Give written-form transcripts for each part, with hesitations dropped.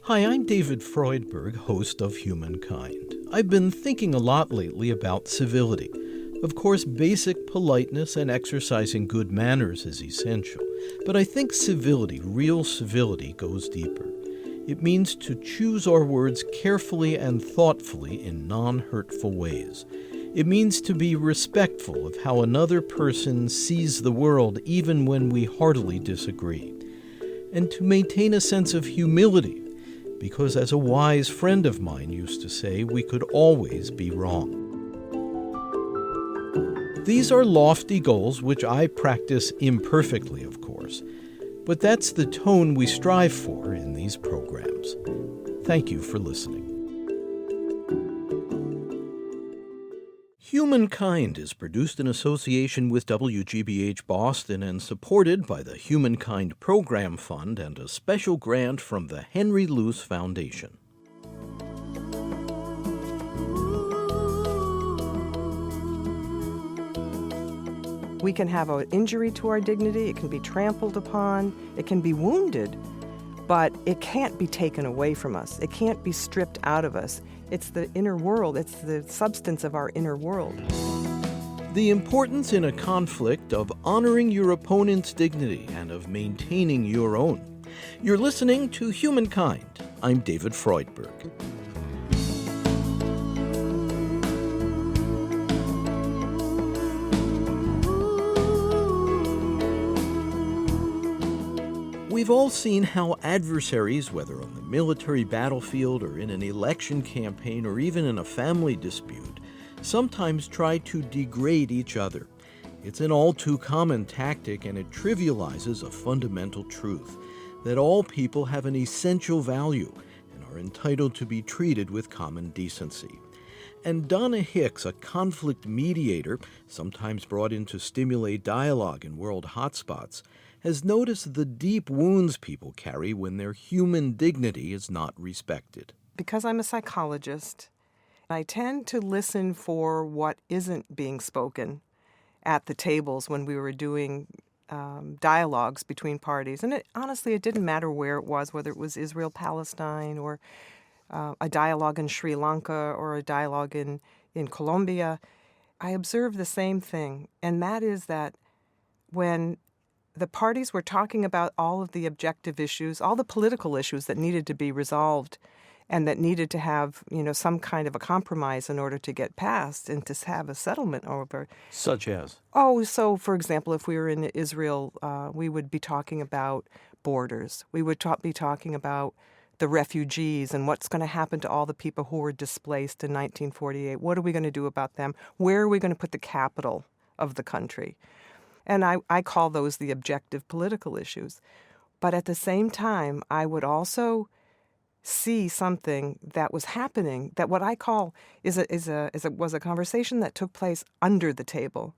Hi, I'm David Freudberg, host of Humankind. I've been thinking a lot lately about civility. Of course, basic politeness and exercising good manners is essential, but I think civility, real civility, goes deeper. It means to choose our words carefully and thoughtfully in non-hurtful ways. It means to be respectful of how another person sees the world even when we heartily disagree. And to maintain a sense of humility, because as a wise friend of mine used to say, we could always be wrong. These are lofty goals which I practice imperfectly, of course, but that's the tone we strive for in these programs. Thank you for listening. Humankind is produced in association with WGBH Boston and supported by the Humankind Program Fund and a special grant from the Henry Luce Foundation. We can have an injury to our dignity, it can be trampled upon, it can be wounded, but it can't be taken away from us. It can't be stripped out of us. It's the inner world. It's the substance of our inner world. The importance in a conflict of honoring your opponent's dignity and of maintaining your own. You're listening to Humankind. I'm David Freudberg. We've all seen how adversaries, whether on the military battlefield or in an election campaign or even in a family dispute, sometimes try to degrade each other. It's an all too common tactic, and it trivializes a fundamental truth, that all people have an essential value and are entitled to be treated with common decency. And Donna Hicks, a conflict mediator, sometimes brought in to stimulate dialogue in world hotspots, has noticed the deep wounds people carry when their human dignity is not respected. Because I'm a psychologist, I tend to listen for what isn't being spoken at the tables when we were doing dialogues between parties. And honestly, it didn't matter where it was, whether it was Israel-Palestine or a dialogue in Sri Lanka or a dialogue in Colombia. I observed the same thing, and that is that when the parties were talking about all of the objective issues, all the political issues that needed to be resolved and that needed to have, some kind of a compromise in order to get passed and to have a settlement over. Such as? So for example, if we were in Israel, we would be talking about borders. We would be talking about the refugees and what's going to happen to all the people who were displaced in 1948. What are we going to do about them? Where are we going to put the capital of the country? And I call those the objective political issues. But at the same time, I would also see something that was happening that what I call was a conversation that took place under the table.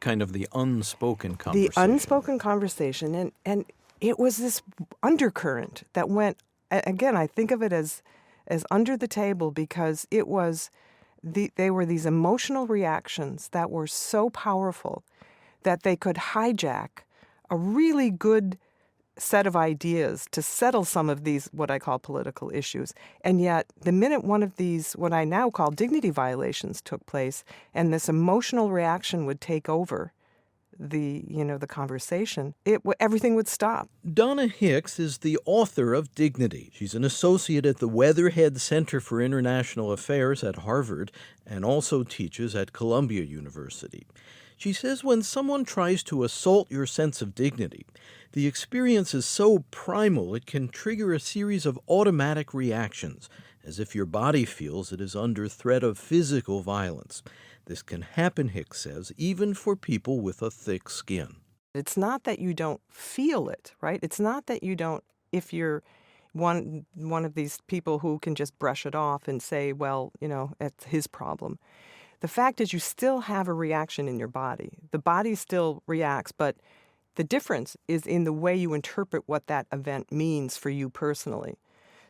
Kind of the unspoken conversation. The unspoken conversation. And it was this undercurrent that went, again, I think of it as under the table because it was they were these emotional reactions that were so powerful that they could hijack a really good set of ideas to settle some of these, what I call political issues. And yet, the minute one of these, what I now call dignity violations, took place, and this emotional reaction would take over the conversation, everything would stop. Donna Hicks is the author of Dignity. She's an associate at the Weatherhead Center for International Affairs at Harvard and also teaches at Columbia University. She says when someone tries to assault your sense of dignity, the experience is so primal it can trigger a series of automatic reactions, as if your body feels it is under threat of physical violence. This can happen, Hicks says, even for people with a thick skin. It's not that you don't feel it, right? It's not that you don't, if you're one of these people who can just brush it off and say, well, it's his problem. The fact is you still have a reaction in your body. The body still reacts, but the difference is in the way you interpret what that event means for you personally.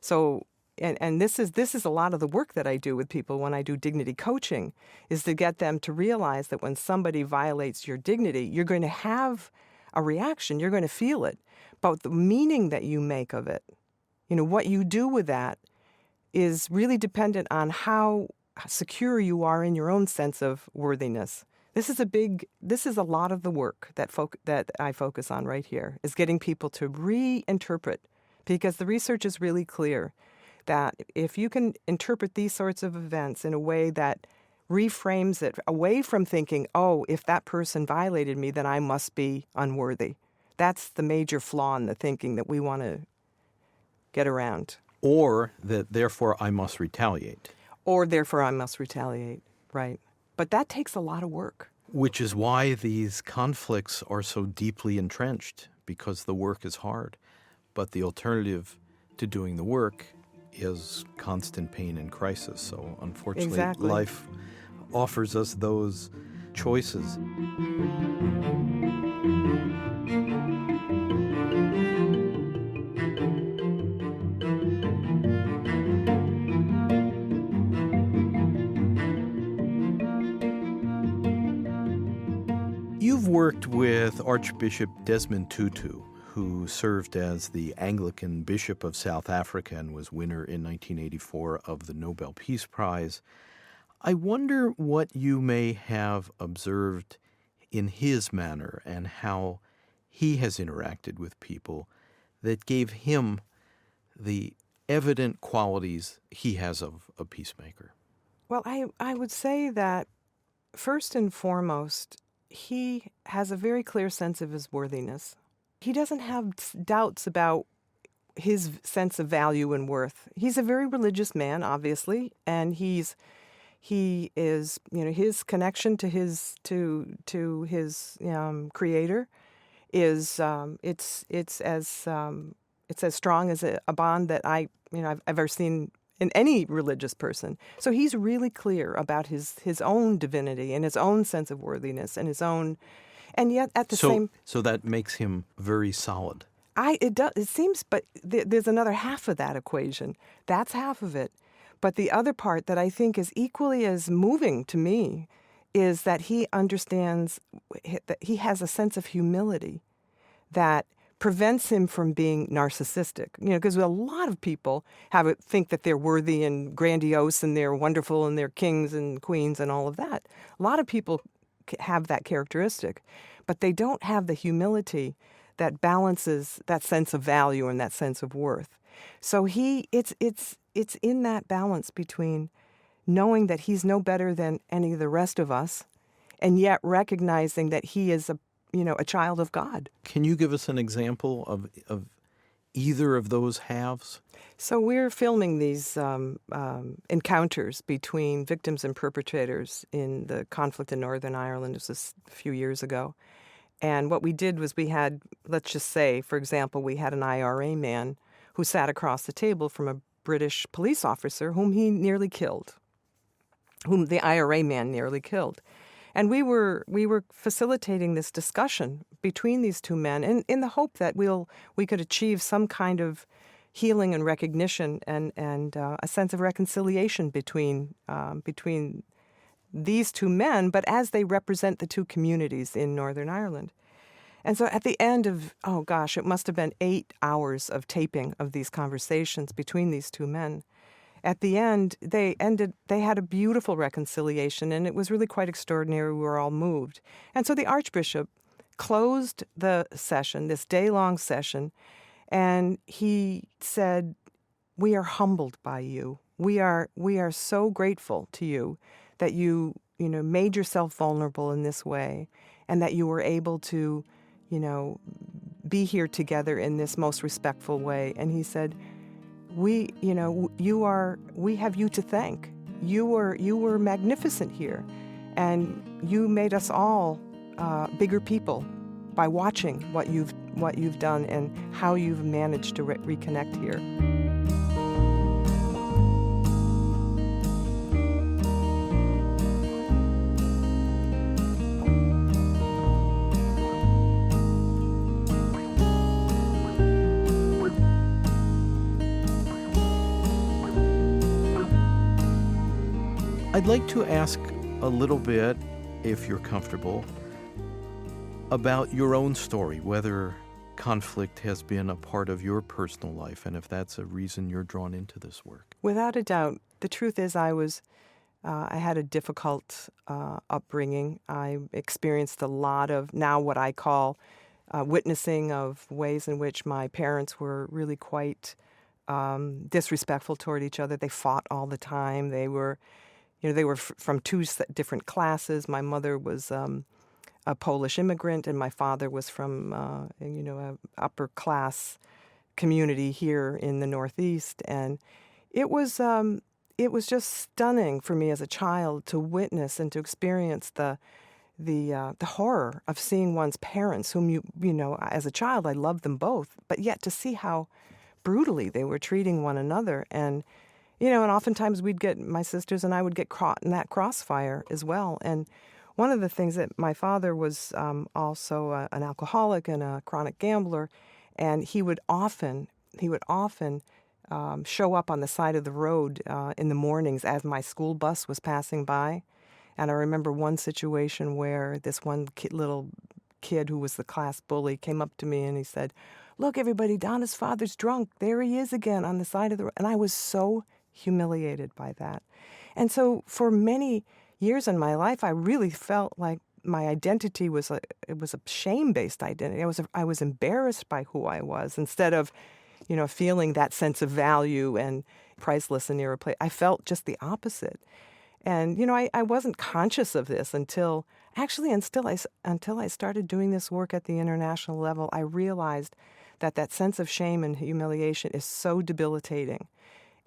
So, and this is a lot of the work that I do with people when I do dignity coaching, is to get them to realize that when somebody violates your dignity, you're going to have a reaction, you're going to feel it. But the meaning that you make of it What you do with that is really dependent on how secure you are in your own sense of worthiness. This is a lot of the work that I focus on right here, is getting people to reinterpret, because the research is really clear that if you can interpret these sorts of events in a way that reframes it away from thinking, oh, if that person violated me, then I must be unworthy. That's the major flaw in the thinking that we want to get around. Or that, therefore, I must retaliate. Or, therefore, I must retaliate, right. But that takes a lot of work. Which is why these conflicts are so deeply entrenched, because the work is hard. But the alternative to doing the work is constant pain and crisis. So, unfortunately, Exactly. Life offers us those choices. You've worked with Archbishop Desmond Tutu, who served as the Anglican Bishop of South Africa and was winner in 1984 of the Nobel Peace Prize. I wonder what you may have observed in his manner and how he has interacted with people that gave him the evident qualities he has of a peacemaker. Well, I would say that first and foremost, he has a very clear sense of his worthiness. He doesn't have doubts about his sense of value and worth. He's a very religious man, obviously, and he is, his connection to his creator is it's as strong as a bond that I've ever seen in any religious person. So he's really clear about his own divinity and his own sense of worthiness and his own, and yet at the same. So that makes him very solid. It seems, but there's another half of that equation. That's half of it. But the other part that I think is equally as moving to me is that he understands that he has a sense of humility that prevents him from being narcissistic. Because a lot of people think that they're worthy and grandiose and they're wonderful and they're kings and queens and all of that. A lot of people have that characteristic, but they don't have the humility that balances that sense of value and that sense of worth. So it's in that balance between knowing that he's no better than any of the rest of us, and yet recognizing that he is a child of God. Can you give us an example of either of those halves? So we're filming these encounters between victims and perpetrators in the conflict in Northern Ireland. This was a few years ago. And what we did was we had, let's just say, for example, we had an IRA man who sat across the table from a British police officer whom the IRA man nearly killed. And we were facilitating this discussion between these two men in the hope that we could achieve some kind of healing and recognition and a sense of reconciliation between these two men, but as they represent the two communities in Northern Ireland. And so at the end of, it must have been 8 hours of taping of these conversations between these two men. At the end, they had a beautiful reconciliation, and it was really quite extraordinary. We were all moved. And so the Archbishop closed the session, this day-long session, and he said, "We are humbled by you. We are so grateful to you that you made yourself vulnerable in this way, and that you were able to, be here together in this most respectful way." And he said, we have you to thank. You were magnificent here, and you made us all bigger people by watching what you've done and how you've managed to reconnect here. I'd like to ask a little bit, if you're comfortable, about your own story, whether conflict has been a part of your personal life, and if that's a reason you're drawn into this work. Without a doubt. The truth is I had a difficult upbringing. I experienced a lot of now what I call witnessing of ways in which my parents were really quite disrespectful toward each other. They fought all the time. They were from two different classes. My mother was a Polish immigrant, and my father was from a upper class community here in the Northeast. And it was just stunning for me as a child to witness and to experience the horror of seeing one's parents, whom as a child I loved them both, but yet to see how brutally they were treating one another. And and oftentimes my sisters and I would get caught in that crossfire as well. And one of the things that my father was also an alcoholic and a chronic gambler, and he would often show up on the side of the road in the mornings as my school bus was passing by. And I remember one situation where this one little kid who was the class bully came up to me and he said, "Look, everybody, Donna's father's drunk. There he is again on the side of the road." And I was so humiliated by that. And so for many years in my life, I really felt like my identity was a shame-based identity. I was embarrassed by who I was instead of, feeling that sense of value and priceless and irreplaceable. I felt just the opposite. And, I wasn't conscious of this until I started doing this work at the international level. I realized that sense of shame and humiliation is so debilitating.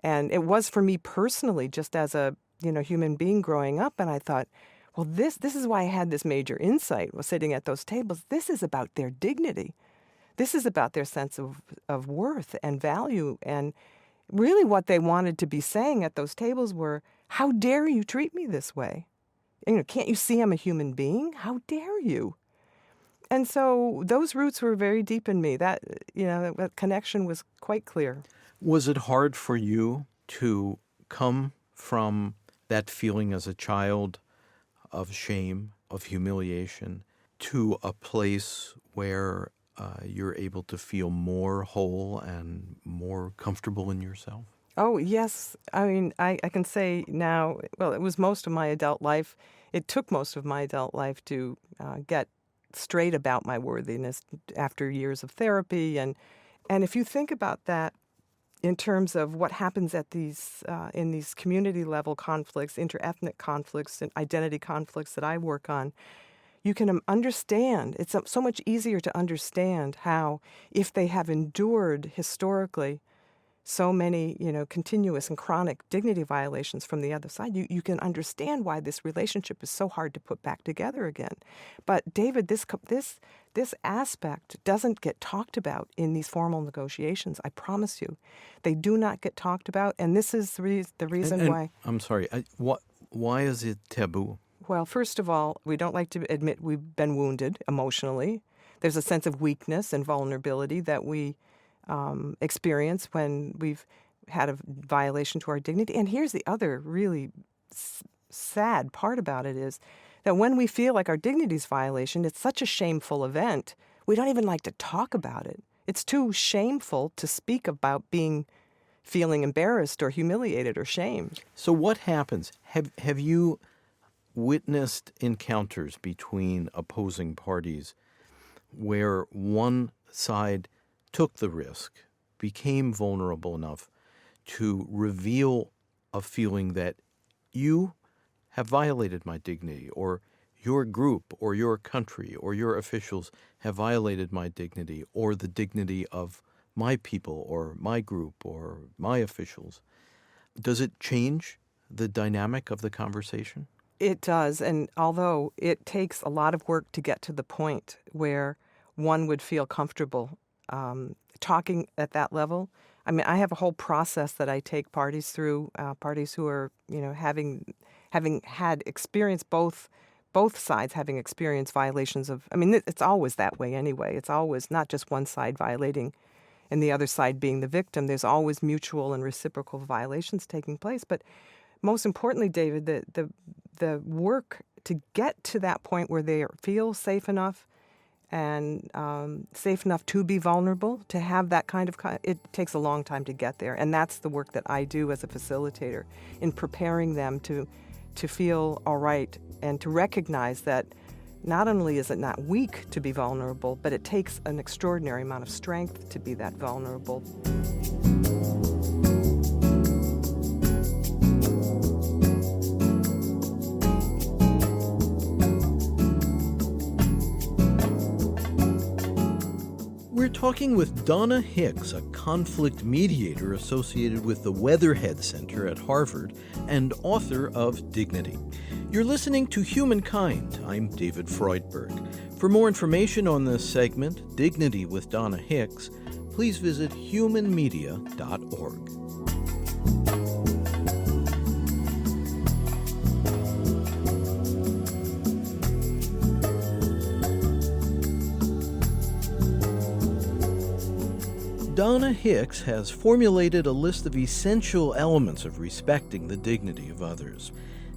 And it was for me personally, just as a human being growing up. And I thought, well, this is why I had this major insight was sitting at those tables. This is about their dignity. This is about their sense of worth and value. And really what they wanted to be saying at those tables were, how dare you treat me this way? Can't you see I'm a human being? How dare you? And so those roots were very deep in me. That connection was quite clear. Was it hard for you to come from that feeling as a child of shame, of humiliation, to a place where you're able to feel more whole and more comfortable in yourself? Oh, yes. I mean, I can say now, well, it was most of my adult life. It took most of my adult life to get straight about my worthiness after years of therapy. And if you think about that in terms of what happens at these in these community level conflicts, interethnic conflicts, and identity conflicts that I work on, you can understand. It's so much easier to understand how, if they have endured historically so many, continuous and chronic dignity violations from the other side, you can understand why this relationship is so hard to put back together again. But David, this aspect doesn't get talked about in these formal negotiations. I promise you, they do not get talked about, and this is the reason why. I'm sorry. Why is it taboo? Well, first of all, we don't like to admit we've been wounded emotionally. There's a sense of weakness and vulnerability that we experience when we've had a violation to our dignity. And here's the other really sad part about it is that when we feel like our dignity's violation, it's such a shameful event, we don't even like to talk about it. It's too shameful to speak about feeling embarrassed or humiliated or shamed. So what happens? Have you witnessed encounters between opposing parties where one side took the risk, became vulnerable enough to reveal a feeling that you have violated my dignity, or your group or your country or your officials have violated my dignity or the dignity of my people or my group or my officials? Does it change the dynamic of the conversation? It does, and although it takes a lot of work to get to the point where one would feel comfortable talking at that level. I mean, I have a whole process that I take parties through, parties who are, having had experience, both sides having experienced violations of, I mean, it's always that way anyway. It's always not just one side violating and the other side being the victim. There's always mutual and reciprocal violations taking place. But most importantly, David, the work to get to that point where they feel safe enough and safe enough to be vulnerable, to have that kind of, it takes a long time to get there. And that's the work that I do as a facilitator in preparing them to feel all right and to recognize that not only is it not weak to be vulnerable, but it takes an extraordinary amount of strength to be that vulnerable. We're talking with Donna Hicks, a conflict mediator associated with the Weatherhead Center at Harvard and author of Dignity. You're listening to Humankind. I'm David Freudberg. For more information on this segment, Dignity with Donna Hicks, please visit humanmedia.org. Donna Hicks has formulated a list of essential elements of respecting the dignity of others.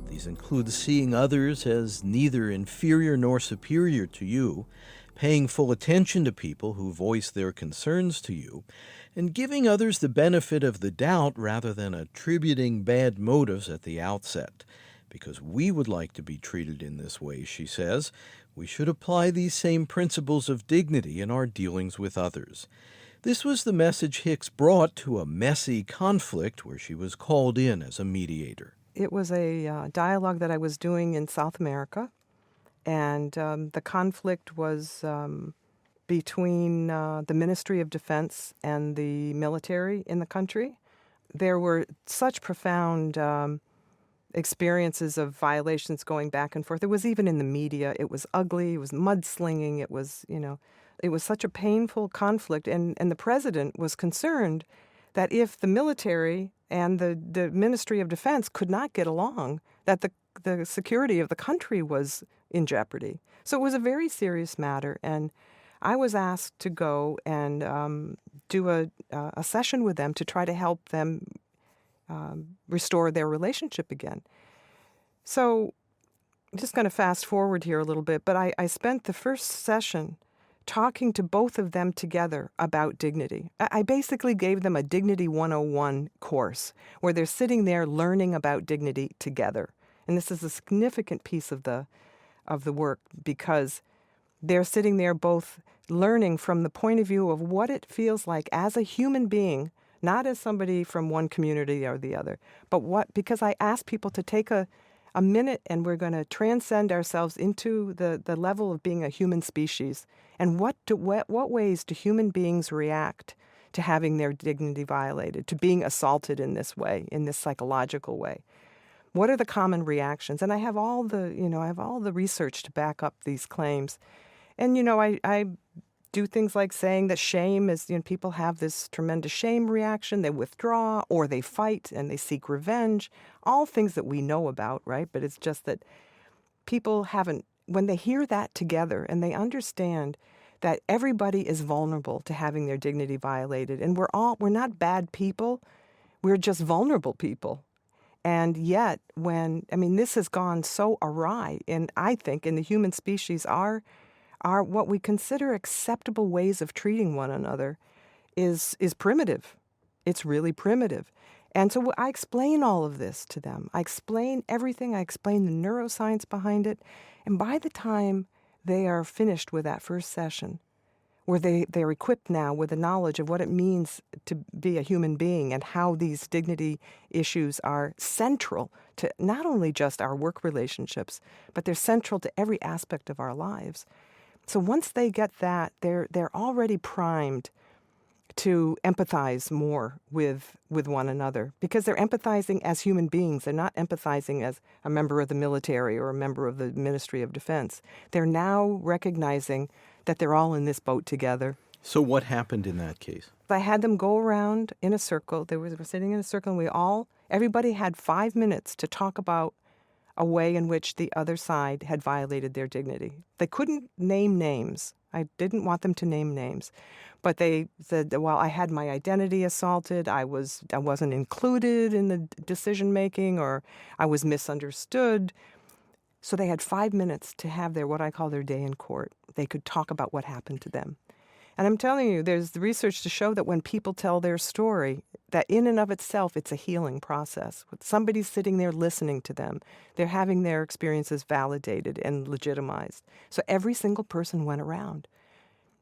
These include seeing others as neither inferior nor superior to you, paying full attention to people who voice their concerns to you, and giving others the benefit of the doubt rather than attributing bad motives at the outset. Because we would like to be treated in this way, she says, we should apply these same principles of dignity in our dealings with others. This was the message Hicks brought to a messy conflict where she was called in as a mediator. It was a dialogue that I was doing in South America, and the conflict was between the Ministry of Defense and the military in the country. There were such profound experiences of violations going back and forth. It was even in the media. It was ugly. It was mudslinging. It was, it was such a painful conflict, and the president was concerned that if the military and the Ministry of Defense could not get along, that the security of the country was in jeopardy. So it was a very serious matter, and I was asked to go and do a session with them to try to help them restore their relationship again. So I'm just going to fast forward here a little bit, but I spent the first session talking to both of them together about dignity. I basically gave them a Dignity 101 course where they're sitting there learning about dignity together. And this is a significant piece of the work because they're sitting there both learning from the point of view of what it feels like as a human being, not as somebody from one community or the other, but because I asked people to take a minute and we're going to transcend ourselves into the level of being a human species. And what ways do human beings react to having their dignity violated, to being assaulted in this way, in this psychological way? What are the common reactions? And I have all the research to back up these claims. And, I do things like saying that shame is, people have this tremendous shame reaction. They withdraw or they fight and they seek revenge, all things that we know about, right? But it's just that people haven't, when they hear that together and they understand that everybody is vulnerable to having their dignity violated, and we're not bad people, we're just vulnerable people. And yet this has gone so awry, and I think in the human species are what we consider acceptable ways of treating one another is primitive. It's really primitive. And so I explain all of this to them. I explain everything. I explain the neuroscience behind it. And by the time they are finished with that first session, where they're equipped now with the knowledge of what it means to be a human being and how these dignity issues are central to not only just our work relationships, but they're central to every aspect of our lives. So once they get that, they're already primed to empathize more with one another because they're empathizing as human beings. They're not empathizing as a member of the military or a member of the Ministry of Defense. They're now recognizing that they're all in this boat together. So what happened in that case? I had them go around in a circle. They were sitting in a circle, and everybody had 5 minutes to talk about a way in which the other side had violated their dignity. They couldn't name names. I didn't want them to name names. But they said, well, I had my identity assaulted, I wasn't included in the decision-making, or I was misunderstood. So they had 5 minutes to have their, what I call their day in court. They could talk about what happened to them. And I'm telling you, there's the research to show that when people tell their story, that in and of itself, it's a healing process. With somebody sitting there listening to them, they're having their experiences validated and legitimized. So every single person went around.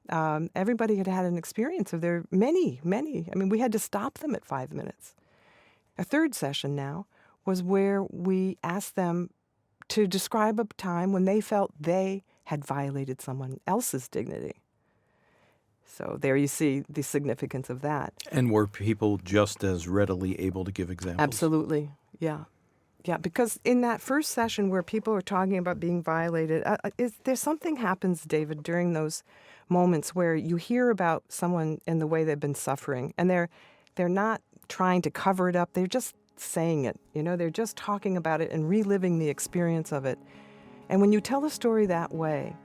Everybody had had an experience of their many. I mean, we had to stop them at 5 minutes. A third session now was where we asked them to describe a time when they felt they had violated someone else's dignity. So there you see the significance of that. And were people just as readily able to give examples? Absolutely, yeah. Yeah, because in that first session where people are talking about being violated, there's something happens, David, during those moments where you hear about someone and the way they've been suffering, and they're not trying to cover it up. They're just saying it. They're just talking about it and reliving the experience of it. And when you tell a story that way,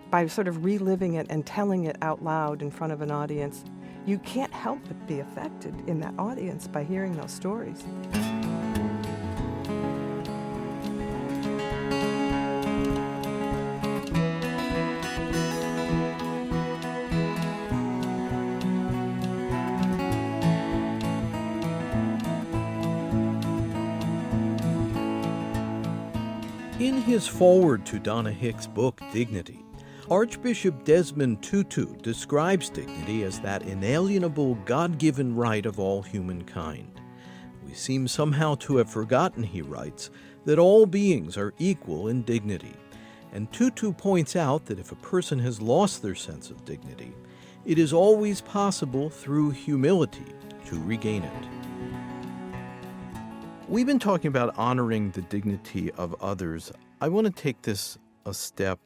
by sort of reliving it and telling it out loud in front of an audience, you can't help but be affected in that audience by hearing those stories. In his foreword to Donna Hicks' book, Dignity, Archbishop Desmond Tutu describes dignity as that inalienable God-given right of all humankind. We seem somehow to have forgotten, he writes, that all beings are equal in dignity. And Tutu points out that if a person has lost their sense of dignity, it is always possible through humility to regain it. We've been talking about honoring the dignity of others. I want to take this a step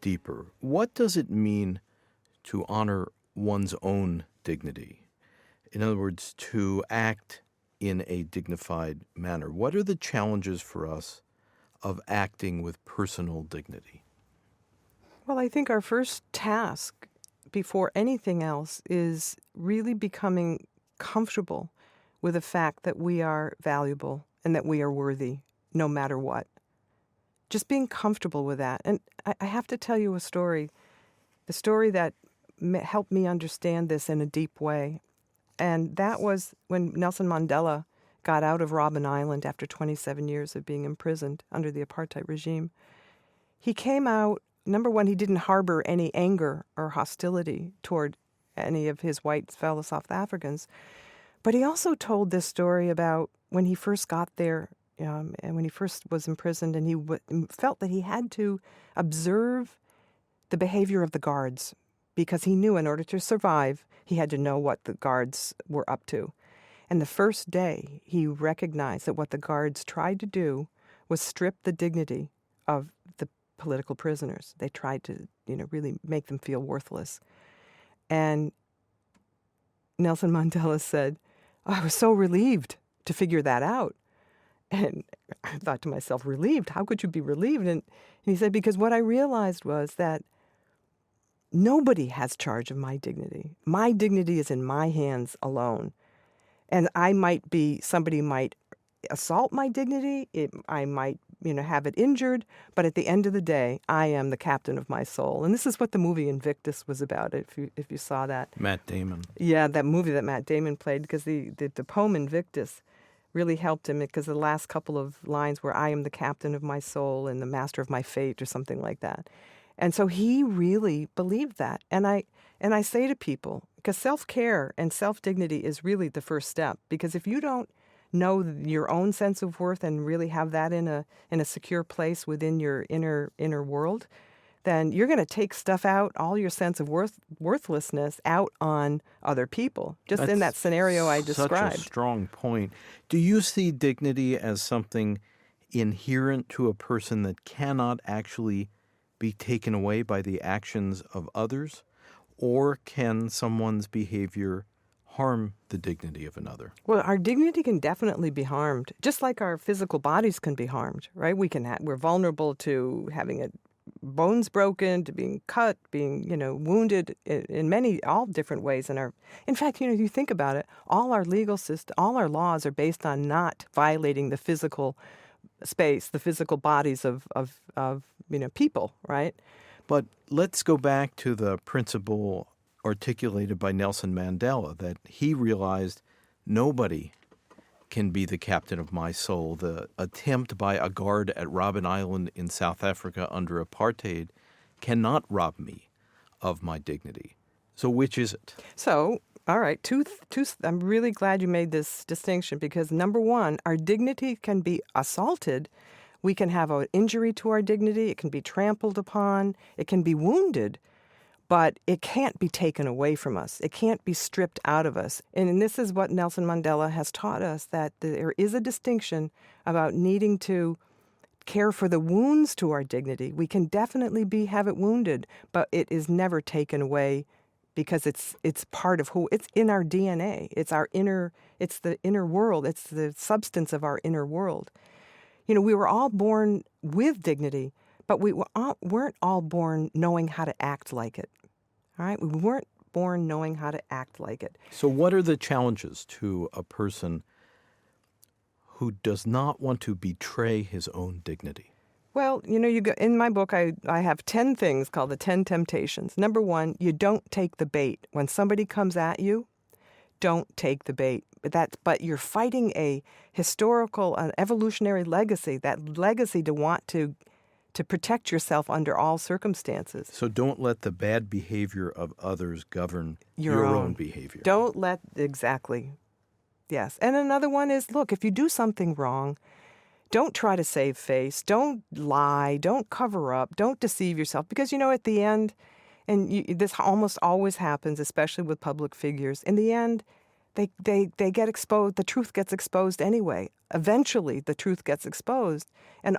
deeper. What does it mean to honor one's own dignity? In other words, to act in a dignified manner. What are the challenges for us of acting with personal dignity? Well, I think our first task before anything else is really becoming comfortable with the fact that we are valuable and that we are worthy no matter what. Just being comfortable with that. And I have to tell you a story, the story that helped me understand this in a deep way. And that was when Nelson Mandela got out of Robben Island after 27 years of being imprisoned under the apartheid regime. He came out, number one, he didn't harbor any anger or hostility toward any of his white fellow South Africans. But he also told this story about when he first got there and when he first was imprisoned, and he felt that he had to observe the behavior of the guards because he knew in order to survive, he had to know what the guards were up to. And the first day, he recognized that what the guards tried to do was strip the dignity of the political prisoners. They tried to, really make them feel worthless. And Nelson Mandela said, I was so relieved to figure that out. And I thought to myself, relieved? How could you be relieved? And he said, because what I realized was that nobody has charge of my dignity. My dignity is in my hands alone. And somebody might assault my dignity. I might, have it injured. But at the end of the day, I am the captain of my soul. And this is what the movie Invictus was about, if you saw that. Matt Damon. Yeah, that movie that Matt Damon played, because the poem Invictus really helped him, because the last couple of lines were, I am the captain of my soul and the master of my fate, or something like that. And so he really believed that. And I say to people, because self-care and self-dignity is really the first step, because if you don't know your own sense of worth and really have that in a secure place within your inner world, then you're going to take stuff out, all your sense of worthlessness out on other people, just in that scenario I described. Such a strong point. Do you see dignity as something inherent to a person that cannot actually be taken away by the actions of others? Or can someone's behavior harm the dignity of another? Well, our dignity can definitely be harmed, just like our physical bodies can be harmed, right? We're vulnerable to having bones broken, to being cut, being, wounded in all different ways. In fact, if you think about it, all our legal system, all our laws are based on not violating the physical space, the physical bodies of people, right? But let's go back to the principle articulated by Nelson Mandela, that he realized nobody can be the captain of my soul. The attempt by a guard at Robben Island in South Africa under apartheid cannot rob me of my dignity. So which is it? So, all right, I'm really glad you made this distinction, because number one, our dignity can be assaulted. We can have an injury to our dignity. It can be trampled upon. It can be wounded. But it can't be taken away from us. It can't be stripped out of us. And this is what Nelson Mandela has taught us, that there is a distinction about needing to care for the wounds to our dignity. We can definitely have it wounded, but it is never taken away, because it's part of who, it's in our DNA. It's the inner world. It's the substance of our inner world. We were all born with dignity, but we weren't all born knowing how to act like it. All right? We weren't born knowing how to act like it. So what are the challenges to a person who does not want to betray his own dignity? Well, in my book, I have 10 things called the 10 temptations. Number one, you don't take the bait. When somebody comes at you, don't take the bait. But you're fighting a historical, an evolutionary legacy, that legacy to want to protect yourself under all circumstances. So don't let the bad behavior of others govern your own behavior. Exactly. Yes. And another one is, look, if you do something wrong, don't try to save face. Don't lie. Don't cover up. Don't deceive yourself. Because, at the end, and this almost always happens, especially with public figures, in the end, they get exposed. The truth gets exposed anyway. Eventually, the truth gets exposed, and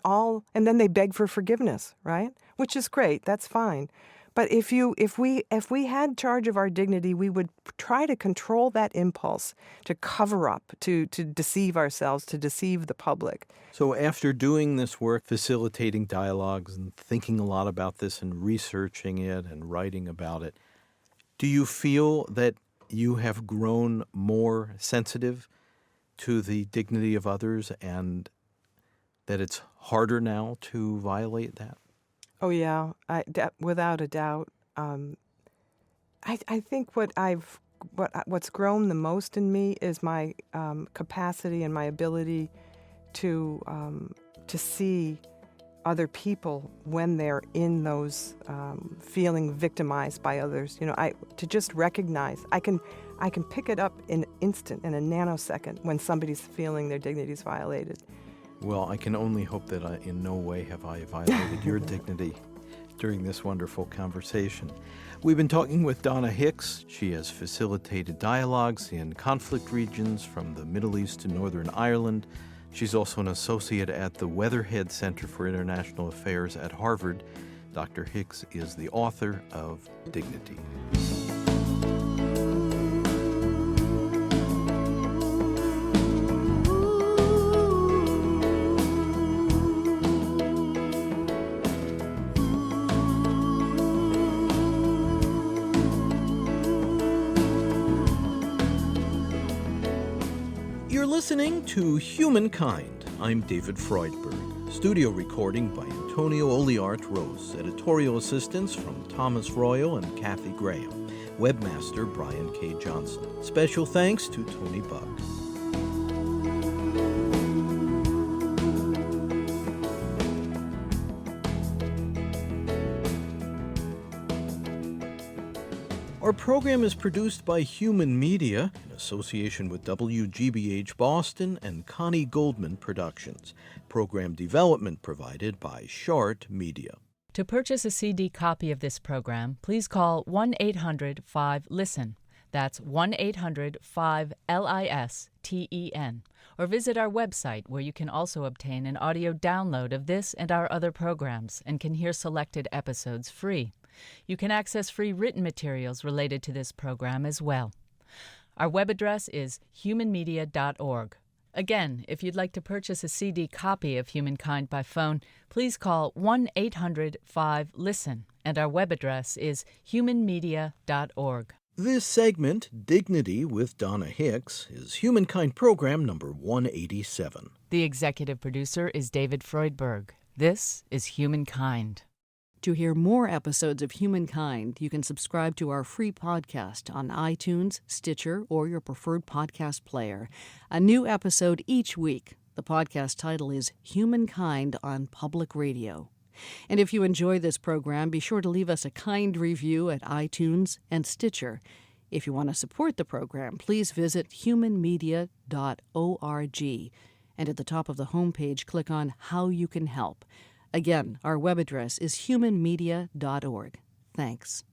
then they beg for forgiveness, right? Which is great. That's fine. But if we had charge of our dignity, we would try to control that impulse to cover up, to deceive ourselves, to deceive the public. So after doing this work, facilitating dialogues and thinking a lot about this and researching it and writing about it, do you feel that you have grown more sensitive to the dignity of others and that it's harder now to violate that? Oh, yeah, without a doubt. I think what's grown the most in me is my capacity and my ability to see other people when they're in those feeling victimized by others. To just recognize. I can pick it up in an instant, in a nanosecond, when somebody's feeling their dignity is violated. Well, I can only hope that in no way have I violated your dignity during this wonderful conversation. We've been talking with Donna Hicks. She has facilitated dialogues in conflict regions from the Middle East to Northern Ireland. She's also an associate at the Weatherhead Center for International Affairs at Harvard. Dr. Hicks is the author of Dignity. You're listening to Humankind. I'm David Freudberg. Studio recording by Antonio Oliart Rose. Editorial assistance from Thomas Royal and Kathy Graham. Webmaster Brian K. Johnson. Special thanks to Tony Buck. Our program is produced by Human Media in association with WGBH Boston and Connie Goldman Productions. Program development provided by Shart Media. To purchase a CD copy of this program, please call 1-800-5LISTEN. That's 1-800-5LISTEN. Or visit our website, where you can also obtain an audio download of this and our other programs and can hear selected episodes free. You can access free written materials related to this program as well. Our web address is humanmedia.org. Again, if you'd like to purchase a CD copy of Humankind by phone, please call 1-800-5LISTEN, and our web address is humanmedia.org. This segment, Dignity with Donna Hicks, is Humankind program number 187. The executive producer is David Freudberg. This is Humankind. To hear more episodes of Humankind, you can subscribe to our free podcast on iTunes, Stitcher, or your preferred podcast player. A new episode each week. The podcast title is Humankind on Public Radio. And if you enjoy this program, be sure to leave us a kind review at iTunes and Stitcher. If you want to support the program, please visit humanmedia.org. And at the top of the homepage, click on How You Can Help. Again, our web address is humanmedia.org. Thanks.